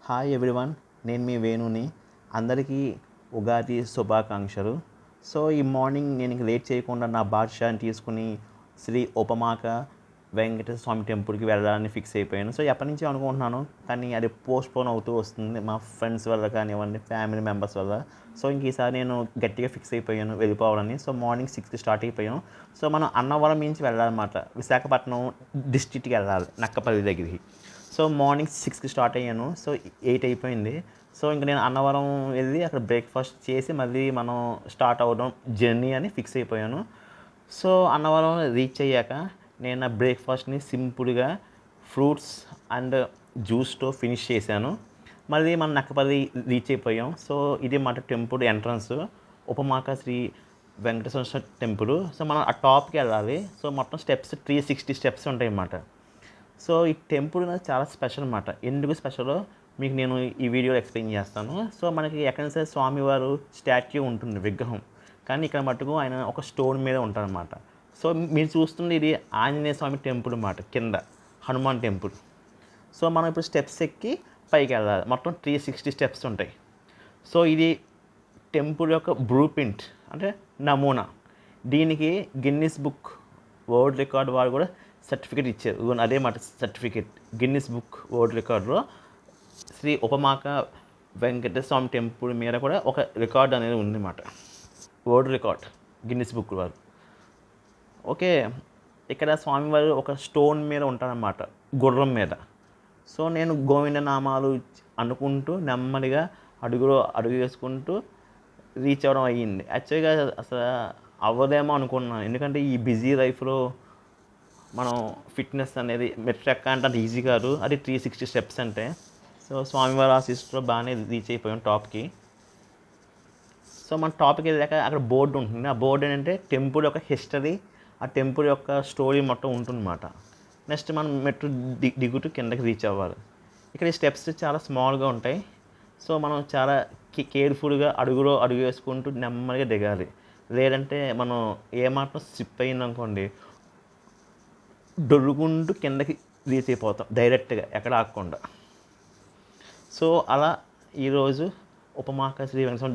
Hi everyone, నేను మీ వేణుని. అందరికీ ఉగాది శుభాకాంక్షలు. సో ఈ మార్నింగ్ నేను ఇంక లేట్ చేయకుండా నా బాద్షాని తీసుకుని శ్రీ ఉపమాక వెంకటేశ్వర స్వామి టెంపుల్కి వెళ్ళాలని ఫిక్స్ అయిపోయాను. సో ఎప్పటి నుంచి అనుకుంటున్నాను, కానీ అది పోస్ట్పోన్ అవుతూ వస్తుంది మా ఫ్రెండ్స్ వల్ల కానివ్వండి, ఫ్యామిలీ మెంబర్స్ వల్ల. సో ఇంక ఈసారి నేను గట్టిగా ఫిక్స్ అయిపోయాను వెళ్ళిపోవాలని. సో మార్నింగ్ 6కి స్టార్ట్ అయిపోయాం. సో మనం అన్నవరం నుంచి వెళ్ళాలన్నమాట, విశాఖపట్నం డిస్ట్రిక్ట్కి వెళ్ళాలి, నక్కపల్లి దగ్గరికి. సో మార్నింగ్ 6కి స్టార్ట్ అయ్యాను. సో 8 అయిపోయింది. సో ఇంక నేను అన్నవరం వెళ్ళి అక్కడ బ్రేక్ఫాస్ట్ చేసి మళ్ళీ మనం స్టార్ట్ అవ్వడం జర్నీ అని ఫిక్స్ అయిపోయాను. సో అన్నవరం రీచ్ అయ్యాక నేను నా బ్రేక్ఫాస్ట్ని సింపుల్గా ఫ్రూట్స్ అండ్ జ్యూస్తో ఫినిష్ చేశాను. మళ్ళీ మనం నక్కపల్లి రీచ్ అయిపోయాం. సో ఇది మాట temple entrance, Upamaka Sri Venkateswara temple. So మనం ఆ టాప్కి వెళ్ళాలి. సో మొత్తం స్టెప్స్ 360 స్టెప్స్ ఉంటాయి అన్నమాట. సో ఈ టెంపుల్ అనేది చాలా స్పెషల్ అన్నమాట. ఎందుకు స్పెషలో మీకు నేను ఈ వీడియోలో ఎక్స్ప్లెయిన్ చేస్తాను. సో మనకి ఎక్కడైనా సరే స్వామివారు స్టాట్యూ ఉంటుంది, విగ్రహం, కానీ ఇక్కడ మటుకు ఆయన ఒక స్టోన్ మీద ఉంటారనమాట. సో మీరు చూస్తుంది ఇది ఆంజనేయ స్వామి టెంపుల్ అన్నమాట, కింద హనుమాన్ టెంపుల్. సో మనం ఇప్పుడు స్టెప్స్ ఎక్కి పైకి వెళ్ళాలి. మొత్తం 360 స్టెప్స్ ఉంటాయి. సో ఇది టెంపుల్ యొక్క బ్లూ ప్రింట్, అంటే నమూనా. దీనికి గిన్నిస్ బుక్ వరల్డ్ రికార్డ్ వారు కూడా సర్టిఫికేట్ ఇచ్చారు. అదే మాట సర్టిఫికేట్, గిన్నిస్ బుక్ వరల్డ్ రికార్డులో శ్రీ ఉపమాక వెంకటేశ్వర స్వామి టెంపుల్ మీద కూడా ఒక రికార్డ్ అనేది ఉందన్నమాట, వరల్డ్ రికార్డ్ గిన్నిస్ బుక్ వారు. ఓకే, ఇక్కడ స్వామివారు ఒక స్టోన్ మీద ఉంటారన్నమాట, గుర్రం మీద. సో నేను గోవింద నామాలు అనుకుంటూ నెమ్మదిగా అడుగు వేసుకుంటూ రీచ్ అవ్వడం అయ్యింది. యాక్చువల్గా అసలు అవ్వదేమో అనుకున్నాను, ఎందుకంటే ఈ బిజీ లైఫ్లో మనం ఫిట్నెస్ అనేది మెట్లు ఎక్కాలంటే అంత ఈజీ కాదు. అది 360 స్టెప్స్ అంటే. సో స్వామివారి ఆశీస్సులో బాగానే రీచ్ అయిపోయాం టాప్కి. సో మన టాప్కి వెళ్ళాక అక్కడ బోర్డు ఉంటుంది. ఆ బోర్డు ఏంటంటే టెంపుల్ యొక్క హిస్టరీ, ఆ టెంపుల్ యొక్క స్టోరీ మొత్తం ఉంటుందన్నమాట. నెక్స్ట్ మనం మెట్లు దిగుతూ కిందకి రీచ్ అవ్వాలి. ఇక్కడ ఈ స్టెప్స్ చాలా స్మాల్గా ఉంటాయి. సో మనం చాలా కేర్ఫుల్గా అడుగు వేసుకుంటూ నెమ్మదిగా దిగాలి. లేదంటే మనం ఏమాత్రం స్లిప్ అయిందనుకోండి, దొర్లుకుంటూ కిందకి రీచ్ అయిపోతాం డైరెక్ట్గా, ఎక్కడ ఆగకుండా. సో అలా ఈరోజు ఉపమాక శ్రీ వెంకటేశ్వర